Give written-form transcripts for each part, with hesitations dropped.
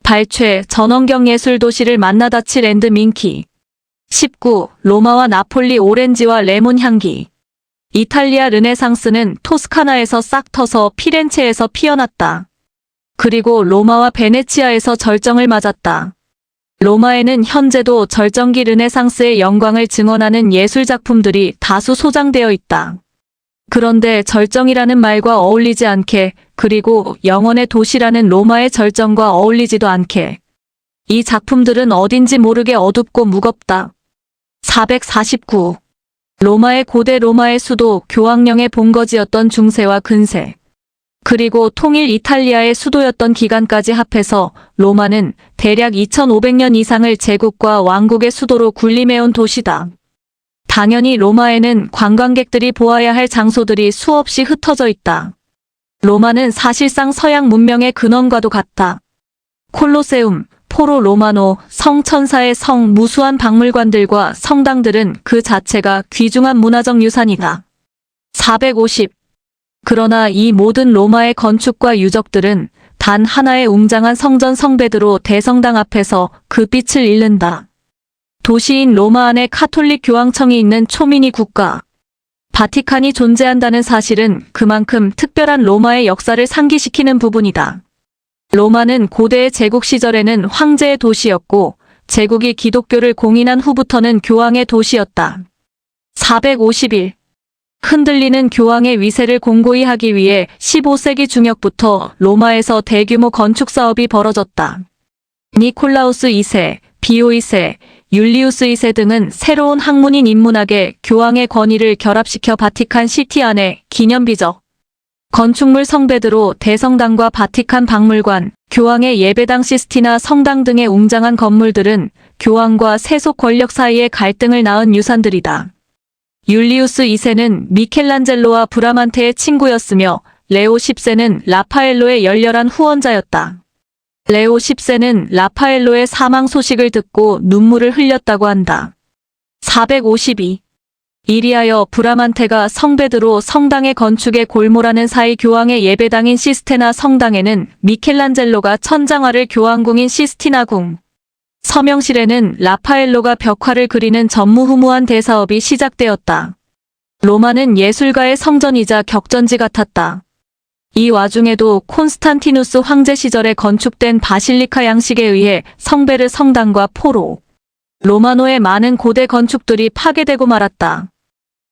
발췌, 전원경 예술도시를 만나다 칠앤드 민키. 19. 로마와 나폴리 오렌지와 레몬 향기. 이탈리아 르네상스는 토스카나에서 싹 터서 피렌체에서 피어났다. 그리고 로마와 베네치아에서 절정을 맞았다. 로마에는 현재도 절정기 르네상스의 영광을 증언하는 예술작품들이 다수 소장되어 있다. 그런데 절정이라는 말과 어울리지 않게, 그리고 영원의 도시라는 로마의 절정과 어울리지도 않게, 이 작품들은 어딘지 모르게 어둡고 무겁다. 449. 로마의 고대 로마의 수도 교황령의 본거지였던 중세와 근세, 그리고 통일 이탈리아의 수도였던 기간까지 합해서 로마는 대략 2500년 이상을 제국과 왕국의 수도로 군림해온 도시다. 당연히 로마에는 관광객들이 보아야 할 장소들이 수없이 흩어져 있다. 로마는 사실상 서양 문명의 근원과도 같다. 콜로세움, 포로 로마노, 성천사의 성, 무수한 박물관들과 성당들은 그 자체가 귀중한 문화적 유산이다. 450. 그러나 이 모든 로마의 건축과 유적들은 단 하나의 웅장한 성전 성베드로 대성당 앞에서 그 빛을 잃는다. 도시인 로마 안에 카톨릭 교황청이 있는 초미니 국가, 바티칸이 존재한다는 사실은 그만큼 특별한 로마의 역사를 상기시키는 부분이다. 로마는 고대의 제국 시절에는 황제의 도시였고 제국이 기독교를 공인한 후부터는 교황의 도시였다. 451. 흔들리는 교황의 위세를 공고히 하기 위해 15세기 중엽부터 로마에서 대규모 건축 사업이 벌어졌다. 니콜라우스 2세, 비오 2세, 율리우스 2세 등은 새로운 학문인 인문학에 교황의 권위를 결합시켜 바티칸 시티 안에 기념비적, 건축물 성베드로 대성당과 바티칸 박물관, 교황의 예배당 시스티나 성당 등의 웅장한 건물들은 교황과 세속 권력 사이의 갈등을 낳은 유산들이다. 율리우스 2세는 미켈란젤로와 브라만테의 친구였으며 레오 10세는 라파엘로의 열렬한 후원자였다. 레오 10세는 라파엘로의 사망 소식을 듣고 눈물을 흘렸다고 한다. 452. 이리하여 브라만테가 성베드로 성당의 건축에 골몰하는 사이 교황의 예배당인 시스테나 성당에는 미켈란젤로가 천장화를 교황궁인 시스티나궁, 서명실에는 라파엘로가 벽화를 그리는 전무후무한 대사업이 시작되었다. 로마는 예술가의 성전이자 격전지 같았다. 이 와중에도 콘스탄티누스 황제 시절에 건축된 바실리카 양식에 의해 성베르 성당과 포로, 로마노의 많은 고대 건축들이 파괴되고 말았다.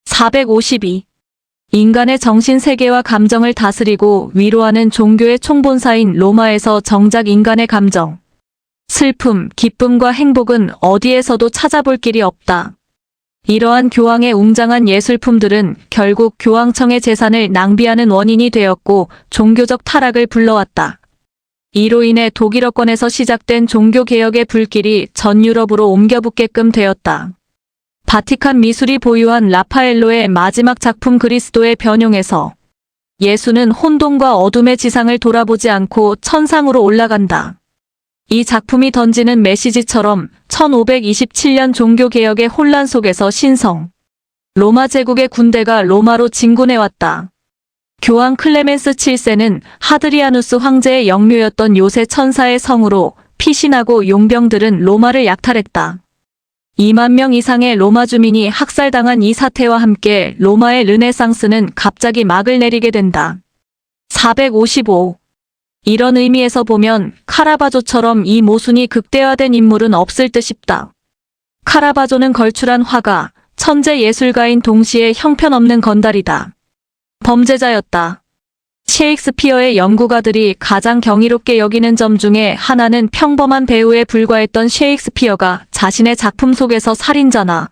452. 인간의 정신 세계와 감정을 다스리고 위로하는 종교의 총본사인 로마에서 정작 인간의 감정, 슬픔, 기쁨과 행복은 어디에서도 찾아볼 길이 없다. 이러한 교황의 웅장한 예술품들은 결국 교황청의 재산을 낭비하는 원인이 되었고 종교적 타락을 불러왔다. 이로 인해 독일어권에서 시작된 종교개혁의 불길이 전 유럽으로 옮겨붙게끔 되었다. 바티칸 미술이 보유한 라파엘로의 마지막 작품 그리스도의 변용에서 예수는 혼돈과 어둠의 지상을 돌아보지 않고 천상으로 올라간다. 이 작품이 던지는 메시지처럼 1527년 종교개혁의 혼란 속에서 신성, 로마 제국의 군대가 로마로 진군해왔다. 교황 클레멘스 7세는 하드리아누스 황제의 영묘였던 요새 천사의 성으로 피신하고 용병들은 로마를 약탈했다. 2만 명 이상의 로마 주민이 학살당한 이 사태와 함께 로마의 르네상스는 갑자기 막을 내리게 된다. 455. 이런 의미에서 보면 카라바조처럼 이 모순이 극대화된 인물은 없을 듯 싶다. 카라바조는 걸출한 화가, 천재 예술가인 동시에 형편없는 건달이다. 범죄자였다. 셰익스피어의 연구가들이 가장 경이롭게 여기는 점 중에 하나는 평범한 배우에 불과했던 셰익스피어가 자신의 작품 속에서 살인자나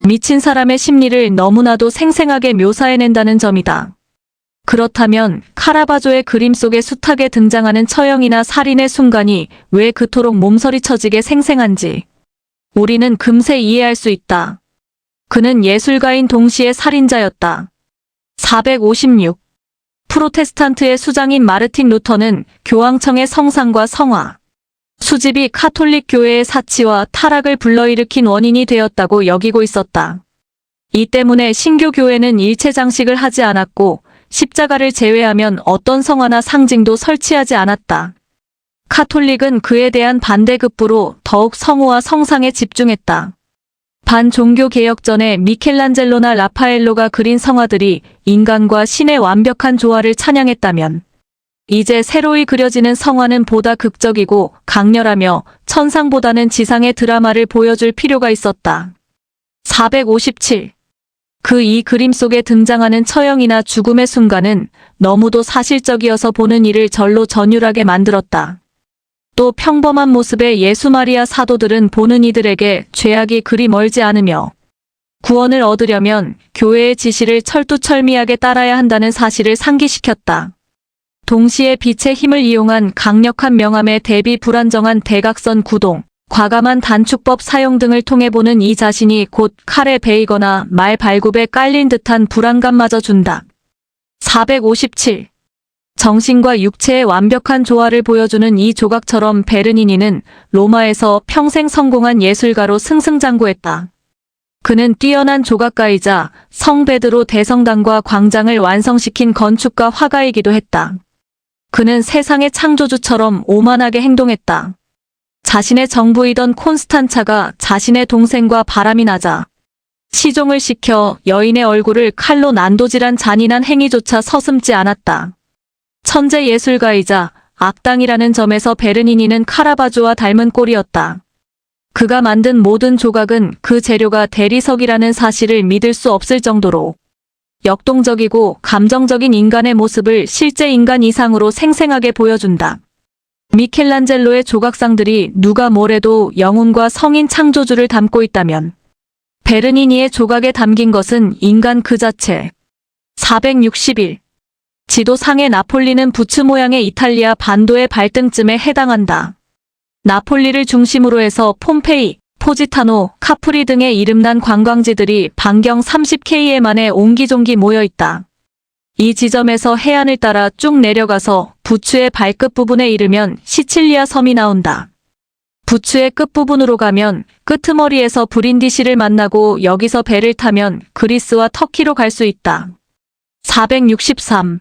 미친 사람의 심리를 너무나도 생생하게 묘사해낸다는 점이다. 그렇다면 카라바조의 그림 속에 숱하게 등장하는 처형이나 살인의 순간이 왜 그토록 몸서리쳐지게 생생한지 우리는 금세 이해할 수 있다. 그는 예술가인 동시에 살인자였다. 456. 프로테스탄트의 수장인 마르틴 루터는 교황청의 성상과 성화, 수집이 카톨릭 교회의 사치와 타락을 불러일으킨 원인이 되었다고 여기고 있었다. 이 때문에 신교 교회는 일체 장식을 하지 않았고 십자가를 제외하면 어떤 성화나 상징도 설치하지 않았다. 카톨릭은 그에 대한 반대급부로 더욱 성호와 성상에 집중했다. 반종교개혁 전에 미켈란젤로나 라파엘로가 그린 성화들이 인간과 신의 완벽한 조화를 찬양했다면 이제 새로이 그려지는 성화는 보다 극적이고 강렬하며 천상보다는 지상의 드라마를 보여줄 필요가 있었다. 457. 그 이 그림 속에 등장하는 처형이나 죽음의 순간은 너무도 사실적이어서 보는 이를 절로 전율하게 만들었다. 또 평범한 모습의 예수 마리아 사도들은 보는 이들에게 죄악이 그리 멀지 않으며 구원을 얻으려면 교회의 지시를 철두철미하게 따라야 한다는 사실을 상기시켰다. 동시에 빛의 힘을 이용한 강력한 명암에 대비 불안정한 대각선 구동, 과감한 단축법 사용 등을 통해 보는 이 자신이 곧 칼에 베이거나 말 발굽에 깔린 듯한 불안감마저 준다. 457. 정신과 육체의 완벽한 조화를 보여주는 이 조각처럼 베르니니는 로마에서 평생 성공한 예술가로 승승장구했다. 그는 뛰어난 조각가이자 성 베드로 대성당과 광장을 완성시킨 건축가 화가이기도 했다. 그는 세상의 창조주처럼 오만하게 행동했다. 자신의 정부이던 콘스탄차가 자신의 동생과 바람이 나자 시종을 시켜 여인의 얼굴을 칼로 난도질한 잔인한 행위조차 서슴지 않았다. 천재 예술가이자 악당이라는 점에서 베르니니는 카라바조와 닮은 꼴이었다. 그가 만든 모든 조각은 그 재료가 대리석이라는 사실을 믿을 수 없을 정도로 역동적이고 감정적인 인간의 모습을 실제 인간 이상으로 생생하게 보여준다. 미켈란젤로의 조각상들이 누가 뭐래도 영혼과 성인 창조주를 담고 있다면 베르니니의 조각에 담긴 것은 인간 그 자체. 461. 지도상의 나폴리는 부츠 모양의 이탈리아 반도의 발등쯤에 해당한다. 나폴리를 중심으로 해서 폼페이, 포지타노, 카프리 등의 이름난 관광지들이 반경 30km만에 옹기종기 모여있다. 이 지점에서 해안을 따라 쭉 내려가서 부츠의 발끝 부분에 이르면 시칠리아 섬이 나온다. 부츠의 끝부분으로 가면 끄트머리에서 브린디시를 만나고 여기서 배를 타면 그리스와 터키로 갈 수 있다. 463.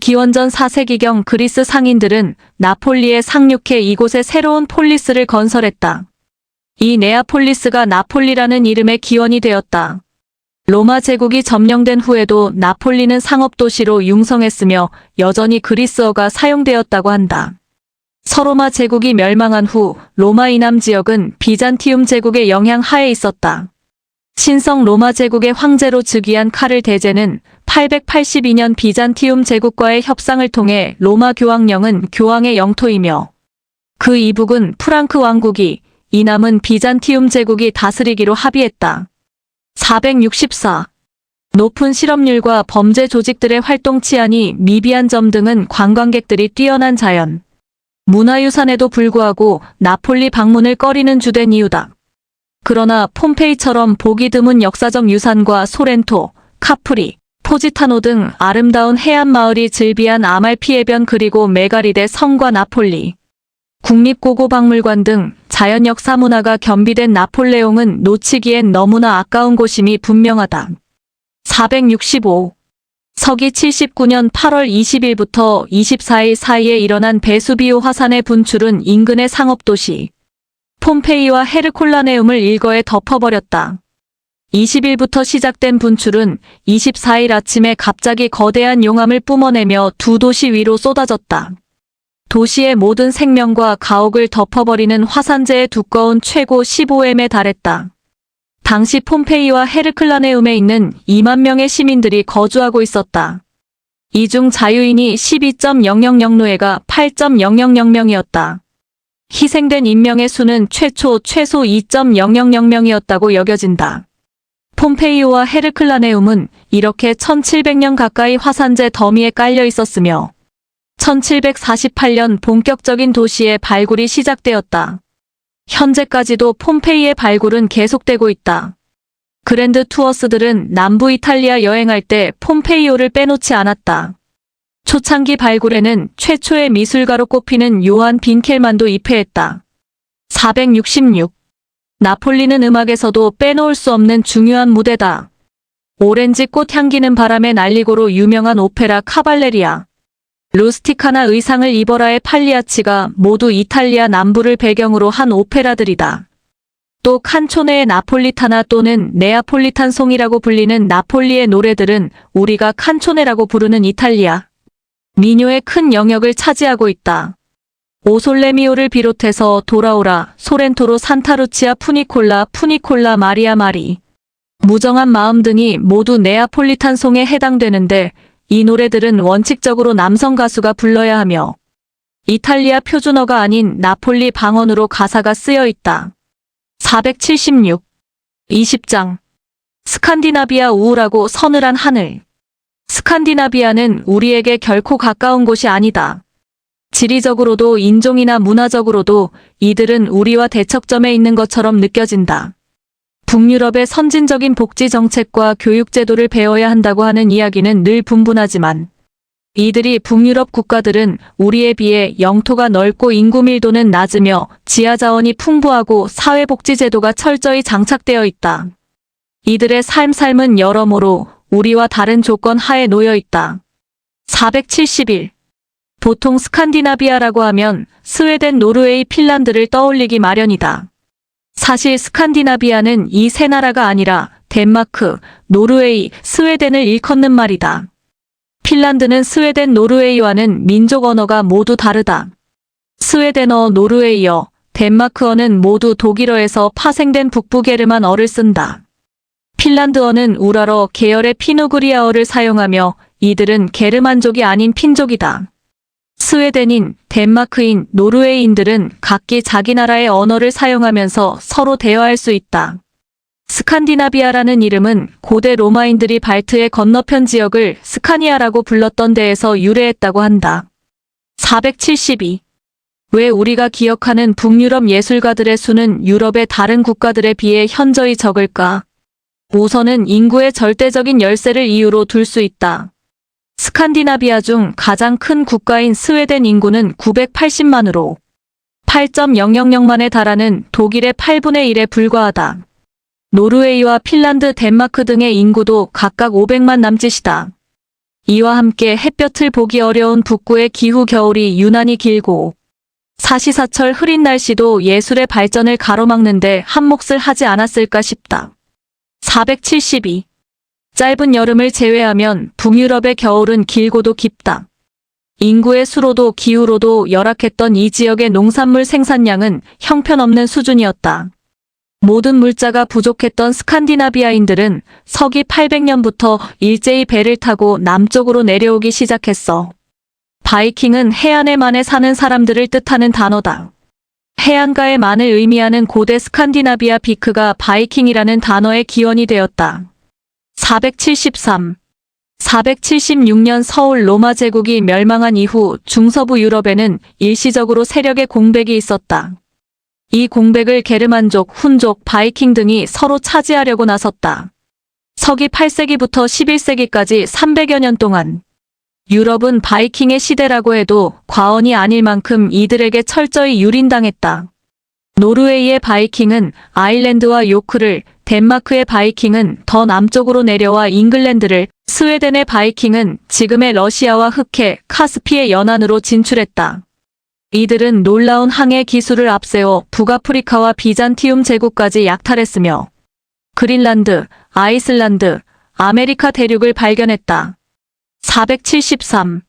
기원전 4세기경 그리스 상인들은 나폴리에 상륙해 이곳에 새로운 폴리스를 건설했다. 이 네아폴리스가 나폴리라는 이름의 기원이 되었다. 로마 제국이 점령된 후에도 나폴리는 상업도시로 융성했으며 여전히 그리스어가 사용되었다고 한다. 서로마 제국이 멸망한 후 로마 이남 지역은 비잔티움 제국의 영향 하에 있었다. 신성 로마 제국의 황제로 즉위한 카를 대제는 882년 비잔티움 제국과의 협상을 통해 로마 교황령은 교황의 영토이며 그 이북은 프랑크 왕국이 이남은 비잔티움 제국이 다스리기로 합의했다. 464. 높은 실업률과 범죄 조직들의 활동 치안이 미비한 점 등은 관광객들이 뛰어난 자연, 문화유산에도 불구하고 나폴리 방문을 꺼리는 주된 이유다. 그러나 폼페이처럼 보기 드문 역사적 유산과 소렌토, 카프리, 포지타노 등 아름다운 해안 마을이 즐비한 아말피 해변 그리고 메가리데 성과 나폴리, 국립고고박물관 등 자연 역사 문화가 겸비된 나폴레옹은 놓치기엔 너무나 아까운 곳임이 분명하다. 465. 서기 79년 8월 20일부터 24일 사이에 일어난 베수비오 화산의 분출은 인근의 상업도시 폼페이와 헤르콜라네움을 일거에 덮어버렸다. 20일부터 시작된 분출은 24일 아침에 갑자기 거대한 용암을 뿜어내며 두 도시 위로 쏟아졌다. 도시의 모든 생명과 가옥을 덮어버리는 화산재의 두꺼운 최고 15m에 달했다. 당시 폼페이와 헤르클라네움에 있는 2만 명의 시민들이 거주하고 있었다. 이 중 자유인이 12.000노예가 8.000명이었다. 희생된 인명의 수는 최소 2.000명이었다고 여겨진다. 폼페이오와 헤르클라네움은 이렇게 1700년 가까이 화산재 더미에 깔려 있었으며 1748년 본격적인 도시의 발굴이 시작되었다. 현재까지도 폼페이의 발굴은 계속되고 있다. 그랜드 투어스들은 남부 이탈리아 여행할 때 폼페이오를 빼놓지 않았다. 초창기 발굴에는 최초의 미술가로 꼽히는 요한 빈켈만도 입회했다. 466. 나폴리는 음악에서도 빼놓을 수 없는 중요한 무대다. 오렌지 꽃 향기는 바람에 날리고로 유명한 오페라 카발레리아. 루스티카나 의상을 입어라의 팔리아치가 모두 이탈리아 남부를 배경으로 한 오페라들이다. 또 칸초네의 나폴리타나 또는 네아폴리탄 송이라고 불리는 나폴리의 노래들은 우리가 칸초네라고 부르는 이탈리아 민요의 큰 영역을 차지하고 있다. 오솔레미오를 비롯해서 도라오라, 소렌토로 산타루치아 푸니콜라 마리아 마리, 무정한 마음 등이 모두 네아폴리탄 송에 해당되는데 이 노래들은 원칙적으로 남성 가수가 불러야 하며 이탈리아 표준어가 아닌 나폴리 방언으로 가사가 쓰여 있다. 476. 20장. 스칸디나비아 우울하고 서늘한 하늘. 스칸디나비아는 우리에게 결코 가까운 곳이 아니다. 지리적으로도 인종이나 문화적으로도 이들은 우리와 대척점에 있는 것처럼 느껴진다. 북유럽의 선진적인 복지 정책과 교육 제도를 배워야 한다고 하는 이야기는 늘 분분하지만 이들이 북유럽 국가들은 우리에 비해 영토가 넓고 인구 밀도는 낮으며 지하 자원이 풍부하고 사회복지 제도가 철저히 장착되어 있다. 이들의 삶은 여러모로 우리와 다른 조건 하에 놓여 있다. 471. 보통 스칸디나비아라고 하면 스웨덴, 노르웨이, 핀란드를 떠올리기 마련이다. 사실 스칸디나비아는 이 세 나라가 아니라 덴마크, 노르웨이, 스웨덴을 일컫는 말이다. 핀란드는 스웨덴, 노르웨이와는 민족 언어가 모두 다르다. 스웨덴어, 노르웨이어, 덴마크어는 모두 독일어에서 파생된 북부 게르만어를 쓴다. 핀란드어는 우라러 계열의 피누그리아어를 사용하며 이들은 게르만족이 아닌 핀족이다. 스웨덴인, 덴마크인, 노르웨이인들은 각기 자기 나라의 언어를 사용하면서 서로 대화할 수 있다. 스칸디나비아라는 이름은 고대 로마인들이 발트의 건너편 지역을 스카니아라고 불렀던 데에서 유래했다고 한다. 472. 왜 우리가 기억하는 북유럽 예술가들의 수는 유럽의 다른 국가들에 비해 현저히 적을까? 우선은 인구의 절대적인 열세를 이유로 둘 수 있다. 스칸디나비아 중 가장 큰 국가인 스웨덴 인구는 980만으로 8.000만에 달하는 독일의 8분의 1에 불과하다. 노르웨이와 핀란드, 덴마크 등의 인구도 각각 500만 남짓이다. 이와 함께 햇볕을 보기 어려운 북구의 기후 겨울이 유난히 길고 사시사철 흐린 날씨도 예술의 발전을 가로막는데 한몫을 하지 않았을까 싶다. 472. 짧은 여름을 제외하면 북유럽의 겨울은 길고도 깊다. 인구의 수로도 기후로도 열악했던 이 지역의 농산물 생산량은 형편없는 수준이었다. 모든 물자가 부족했던 스칸디나비아인들은 서기 800년부터 일제히 배를 타고 남쪽으로 내려오기 시작했어. 바이킹은 해안의 만에 사는 사람들을 뜻하는 단어다. 해안가의 만을 의미하는 고대 스칸디나비아 비크가 바이킹이라는 단어의 기원이 되었다. 473. 476년 서울 로마 제국이 멸망한 이후 중서부 유럽에는 일시적으로 세력의 공백이 있었다. 이 공백을 게르만족, 훈족, 바이킹 등이 서로 차지하려고 나섰다. 서기 8세기부터 11세기까지 300여 년 동안 유럽은 바이킹의 시대라고 해도 과언이 아닐 만큼 이들에게 철저히 유린당했다. 노르웨이의 바이킹은 아일랜드와 요크를, 덴마크의 바이킹은 더 남쪽으로 내려와 잉글랜드를, 스웨덴의 바이킹은 지금의 러시아와 흑해, 카스피의 연안으로 진출했다. 이들은 놀라운 항해 기술을 앞세워 북아프리카와 비잔티움 제국까지 약탈했으며 그린란드, 아이슬란드, 아메리카 대륙을 발견했다. 473.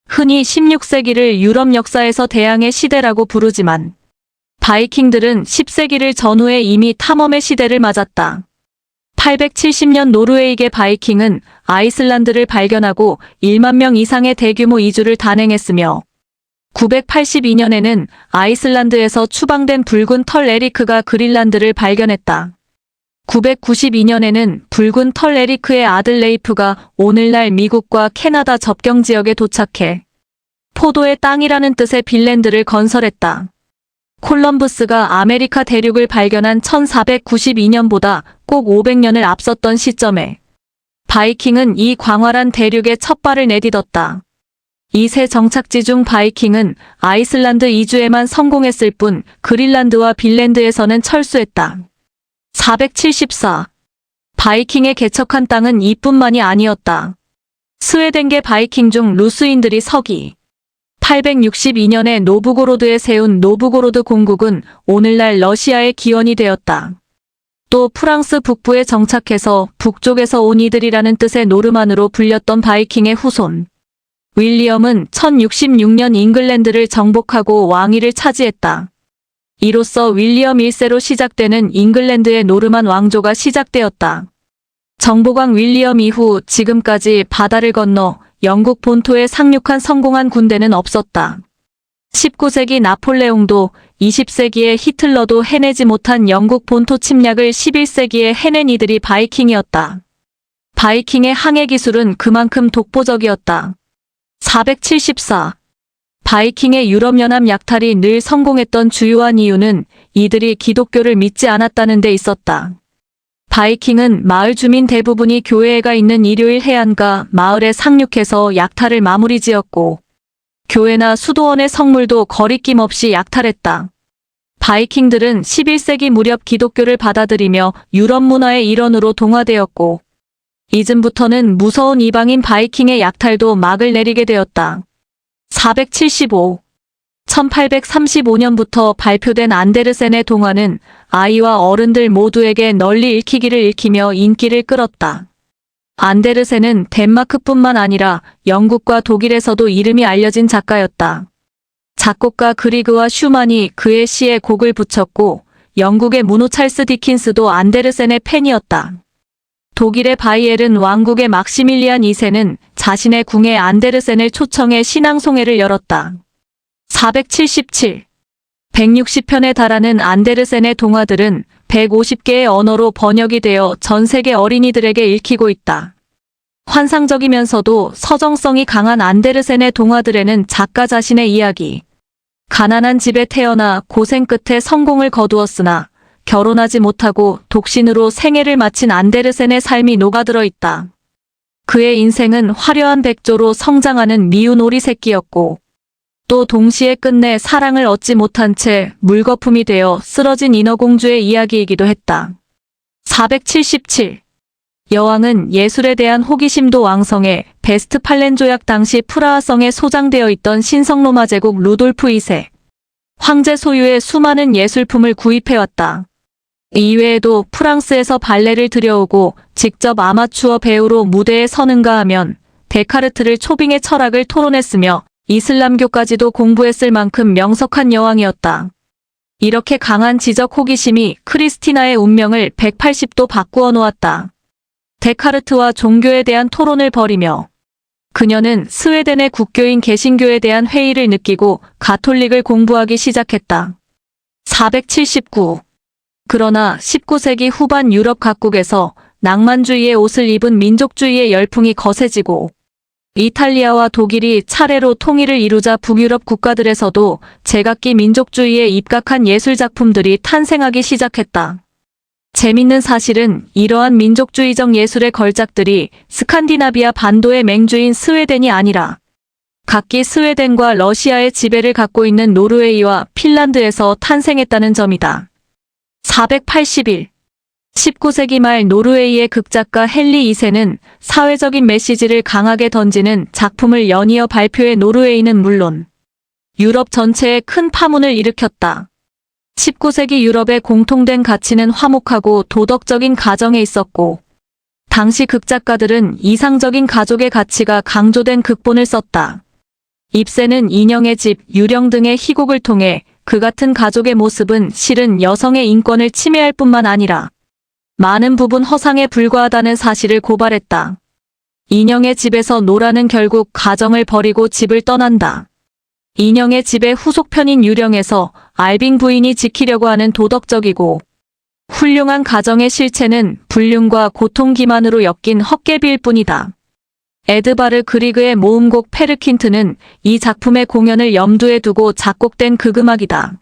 흔히 16세기를 유럽 역사에서 대항해 시대라고 부르지만 바이킹들은 10세기를 전후에 이미 탐험의 시대를 맞았다. 870년 노르웨이계 바이킹은 아이슬란드를 발견하고 1만 명 이상의 대규모 이주를 단행했으며 982년에는 아이슬란드에서 추방된 붉은 털 에리크가 그린란드를 발견했다. 992년에는 붉은 털 에리크의 아들 레이프가 오늘날 미국과 캐나다 접경 지역에 도착해 포도의 땅이라는 뜻의 빌랜드를 건설했다. 콜럼부스가 아메리카 대륙을 발견한 1492년보다 꼭 500년을 앞섰던 시점에 바이킹은 이 광활한 대륙에 첫 발을 내딛었다. 이 세 정착지 중 바이킹은 아이슬란드 이주에만 성공했을 뿐 그린란드와 빈란드에서는 철수했다. 474. 바이킹의 개척한 땅은 이뿐만이 아니었다. 스웨덴계 바이킹 중 루스인들이 서기 862년에 노브고로드에 세운 노브고로드 공국은 오늘날 러시아의 기원이 되었다. 또 프랑스 북부에 정착해서 북쪽에서 온 이들이라는 뜻의 노르만으로 불렸던 바이킹의 후손. 윌리엄은 1066년 잉글랜드를 정복하고 왕위를 차지했다. 이로써 윌리엄 1세로 시작되는 잉글랜드의 노르만 왕조가 시작되었다. 정보광 윌리엄 이후 지금까지 바다를 건너 영국 본토에 상륙한 성공한 군대는 없었다. 19세기 나폴레옹도 20세기의 히틀러도 해내지 못한 영국 본토 침략을 11세기에 해낸 이들이 바이킹이었다. 바이킹의 항해 기술은 그만큼 독보적이었다. 474. 바이킹의 유럽연합 약탈이 늘 성공했던 주요한 이유는 이들이 기독교를 믿지 않았다는 데 있었다. 바이킹은 마을 주민 대부분이 교회가 있는 일요일 해안가 마을에 상륙해서 약탈을 마무리 지었고 교회나 수도원의 성물도 거리낌 없이 약탈했다. 바이킹들은 11세기 무렵 기독교를 받아들이며 유럽 문화의 일원으로 동화되었고 이쯤부터는 무서운 이방인 바이킹의 약탈도 막을 내리게 되었다. 475. 1835년부터 발표된 안데르센의 동화는 아이와 어른들 모두에게 널리 읽히기를 읽히며 인기를 끌었다. 안데르센은 덴마크뿐만 아니라 영국과 독일에서도 이름이 알려진 작가였다. 작곡가 그리그와 슈만이 그의 시에 곡을 붙였고 영국의 문호 찰스 디킨스도 안데르센의 팬이었다. 독일의 바이에른 왕국의 막시밀리안 2세는 자신의 궁에 안데르센을 초청해 신앙송회를 열었다. 477. 160편에 달하는 안데르센의 동화들은 150개의 언어로 번역이 되어 전 세계 어린이들에게 읽히고 있다. 환상적이면서도 서정성이 강한 안데르센의 동화들에는 작가 자신의 이야기, 가난한 집에 태어나 고생 끝에 성공을 거두었으나 결혼하지 못하고 독신으로 생애를 마친 안데르센의 삶이 녹아들어 있다. 그의 인생은 화려한 백조로 성장하는 미운 오리 새끼였고 또 동시에 끝내 사랑을 얻지 못한 채 물거품이 되어 쓰러진 인어공주의 이야기이기도 했다. 477. 여왕은 예술에 대한 호기심도 왕성해 베스트팔렌 조약 당시 프라하성에 소장되어 있던 신성로마 제국 루돌프 2세. 황제 소유의 수많은 예술품을 구입해왔다. 이외에도 프랑스에서 발레를 들여오고 직접 아마추어 배우로 무대에 서는가 하면 데카르트를 초빙의 철학을 토론했으며 이슬람교까지도 공부했을 만큼 명석한 여왕이었다. 이렇게 강한 지적 호기심이 크리스티나의 운명을 180도 바꾸어 놓았다. 데카르트와 종교에 대한 토론을 벌이며 그녀는 스웨덴의 국교인 개신교에 대한 회의를 느끼고 가톨릭을 공부하기 시작했다. 479. 그러나 19세기 후반 유럽 각국에서 낭만주의의 옷을 입은 민족주의의 열풍이 거세지고 이탈리아와 독일이 차례로 통일을 이루자 북유럽 국가들에서도 제각기 민족주의에 입각한 예술작품들이 탄생하기 시작했다. 재밌는 사실은 이러한 민족주의적 예술의 걸작들이 스칸디나비아 반도의 맹주인 스웨덴이 아니라 각기 스웨덴과 러시아의 지배를 갖고 있는 노르웨이와 핀란드에서 탄생했다는 점이다. 481. 19세기 말 노르웨이의 극작가 헨리 2세는 사회적인 메시지를 강하게 던지는 작품을 연이어 발표해 노르웨이는 물론 유럽 전체에 큰 파문을 일으켰다. 19세기 유럽의 공통된 가치는 화목하고 도덕적인 가정에 있었고 당시 극작가들은 이상적인 가족의 가치가 강조된 극본을 썼다. 입세는 인형의 집, 유령 등의 희곡을 통해 그 같은 가족의 모습은 실은 여성의 인권을 침해할 뿐만 아니라 많은 부분 허상에 불과하다는 사실을 고발했다. 인형의 집에서 노라는 결국 가정을 버리고 집을 떠난다. 인형의 집의 후속편인 유령에서 알빙 부인이 지키려고 하는 도덕적이고 훌륭한 가정의 실체는 불륜과 고통 기만으로 엮인 헛개비일 뿐이다. 에드바르 그리그의 모음곡 페르킨트는 이 작품의 공연을 염두에 두고 작곡된 극음악이다.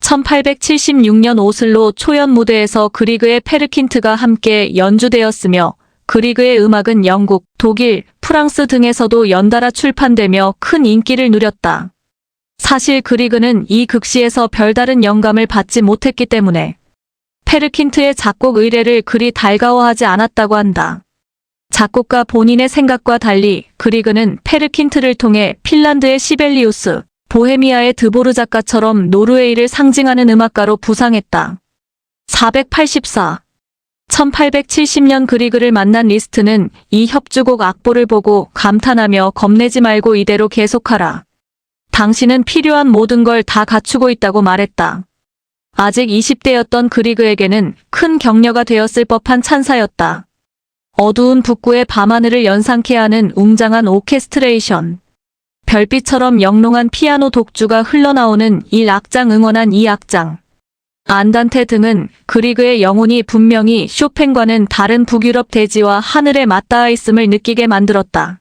1876년 오슬로 초연 무대에서 그리그의 페르킨트가 함께 연주되었으며 그리그의 음악은 영국, 독일, 프랑스 등에서도 연달아 출판되며 큰 인기를 누렸다. 사실 그리그는 이 극시에서 별다른 영감을 받지 못했기 때문에 페르킨트의 작곡 의뢰를 그리 달가워하지 않았다고 한다. 작곡가 본인의 생각과 달리 그리그는 페르킨트를 통해 핀란드의 시벨리우스, 보헤미아의 드보르 작가처럼 노르웨이를 상징하는 음악가로 부상했다. 484. 1870년 그리그를 만난 리스트는 이 협주곡 악보를 보고 감탄하며 겁내지 말고 이대로 계속하라. 당신은 필요한 모든 걸 다 갖추고 있다고 말했다. 아직 20대였던 그리그에게는 큰 격려가 되었을 법한 찬사였다. 어두운 북구의 밤하늘을 연상케 하는 웅장한 오케스트레이션. 별빛처럼 영롱한 피아노 독주가 흘러나오는 1악장 응원한 2악장. 안단테 등은 그리그의 영혼이 분명히 쇼팽과는 다른 북유럽 대지와 하늘에 맞닿아 있음을 느끼게 만들었다.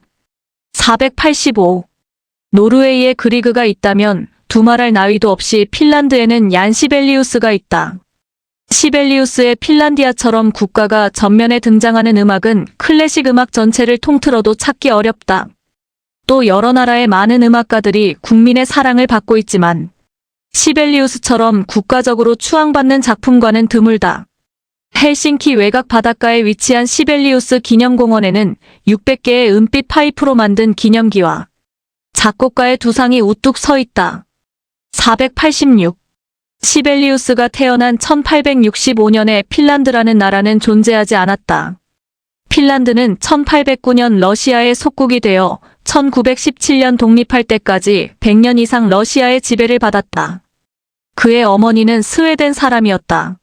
485. 노르웨이에 그리그가 있다면 두말할 나위도 없이 핀란드에는 얀 시벨리우스가 있다. 시벨리우스의 핀란디아처럼 국가가 전면에 등장하는 음악은 클래식 음악 전체를 통틀어도 찾기 어렵다. 또 여러 나라의 많은 음악가들이 국민의 사랑을 받고 있지만 시벨리우스처럼 국가적으로 추앙받는 작품과는 드물다. 헬싱키 외곽 바닷가에 위치한 시벨리우스 기념공원에는 600개의 은빛 파이프로 만든 기념기와 작곡가의 두상이 우뚝 서 있다. 486. 시벨리우스가 태어난 1865년에 핀란드라는 나라는 존재하지 않았다. 핀란드는 1809년 러시아의 속국이 되어 1917년 독립할 때까지 100년 이상 러시아의 지배를 받았다. 그의 어머니는 스웨덴 사람이었다.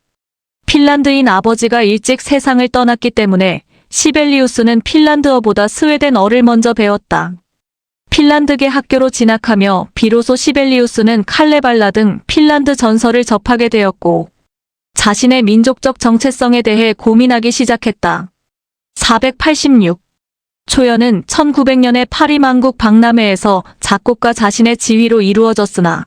핀란드인 아버지가 일찍 세상을 떠났기 때문에 시벨리우스는 핀란드어보다 스웨덴어를 먼저 배웠다. 핀란드계 학교로 진학하며 비로소 시벨리우스는 칼레발라 등 핀란드 전설을 접하게 되었고 자신의 민족적 정체성에 대해 고민하기 시작했다. 486. 초연은 1900년에 파리 만국 박람회에서 작곡가 자신의 지휘로 이루어졌으나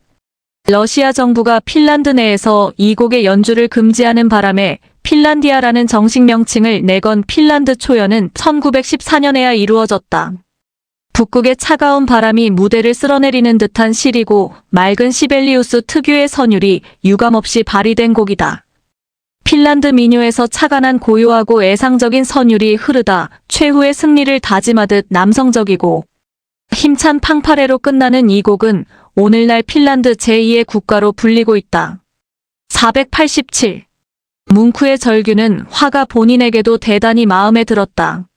러시아 정부가 핀란드 내에서 이 곡의 연주를 금지하는 바람에 핀란디아라는 정식 명칭을 내건 핀란드 초연은 1914년에야 이루어졌다. 북극의 차가운 바람이 무대를 쓸어내리는 듯한 시리고 맑은 시벨리우스 특유의 선율이 유감없이 발휘된 곡이다. 핀란드 민요에서 차가난 고요하고 애상적인 선율이 흐르다 최후의 승리를 다짐하듯 남성적이고 힘찬 팡파레로 끝나는 이 곡은 오늘날 핀란드 제2의 국가로 불리고 있다. 487. 뭉크의 절규는 화가 본인에게도 대단히 마음에 들었다.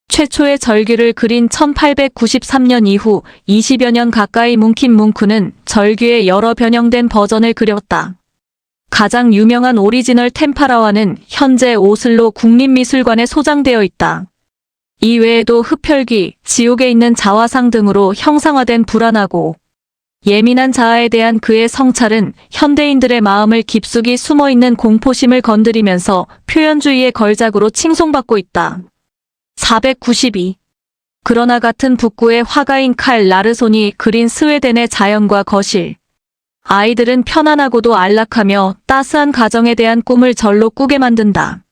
최초의 절규를 그린 1893년 이후 20여 년 가까이 뭉킨 뭉크는 절규의 여러 변형된 버전을 그렸다. 가장 유명한 오리지널 템파라와는 현재 오슬로 국립미술관에 소장되어 있다. 이 외에도 흡혈귀, 지옥에 있는 자화상 등으로 형상화된 불안하고 예민한 자아에 대한 그의 성찰은 현대인들의 마음을 깊숙이 숨어있는 공포심을 건드리면서 표현주의의 걸작으로 칭송받고 있다. 492. 그러나 같은 북구의 화가인 칼 라르손이 그린 스웨덴의 자연과 거실. 아이들은 편안하고도 안락하며 따스한 가정에 대한 꿈을 절로 꾸게 만든다.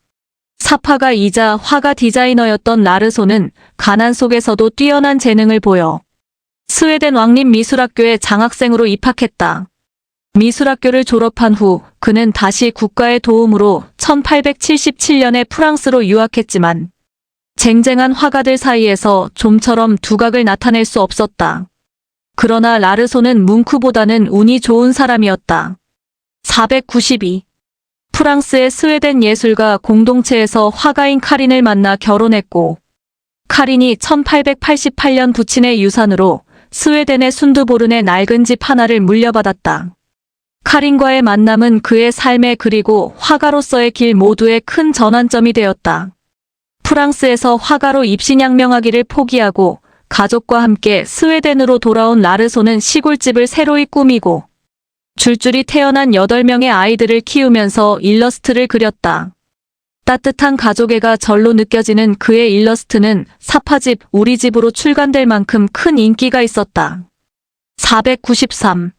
사파가이자 화가 디자이너였던 라르손은 가난 속에서도 뛰어난 재능을 보여 스웨덴 왕립미술학교에 장학생으로 입학했다. 미술학교를 졸업한 후 그는 다시 국가의 도움으로 1877년에 프랑스로 유학했지만 쟁쟁한 화가들 사이에서 좀처럼 두각을 나타낼 수 없었다. 그러나 라르손은 뭉크보다는 운이 좋은 사람이었다. 492. 프랑스의 스웨덴 예술가 공동체에서 화가인 카린을 만나 결혼했고 카린이 1888년 부친의 유산으로 스웨덴의 순두보른의 낡은 집 하나를 물려받았다. 카린과의 만남은 그의 삶에 그리고 화가로서의 길 모두에 큰 전환점이 되었다. 프랑스에서 화가로 입신양명하기를 포기하고 가족과 함께 스웨덴으로 돌아온 라르손은 시골집을 새로이 꾸미고 줄줄이 태어난 8명의 아이들을 키우면서 일러스트를 그렸다. 따뜻한 가족애가 절로 느껴지는 그의 일러스트는 사파집 우리 집으로 출간될 만큼 큰 인기가 있었다. 493.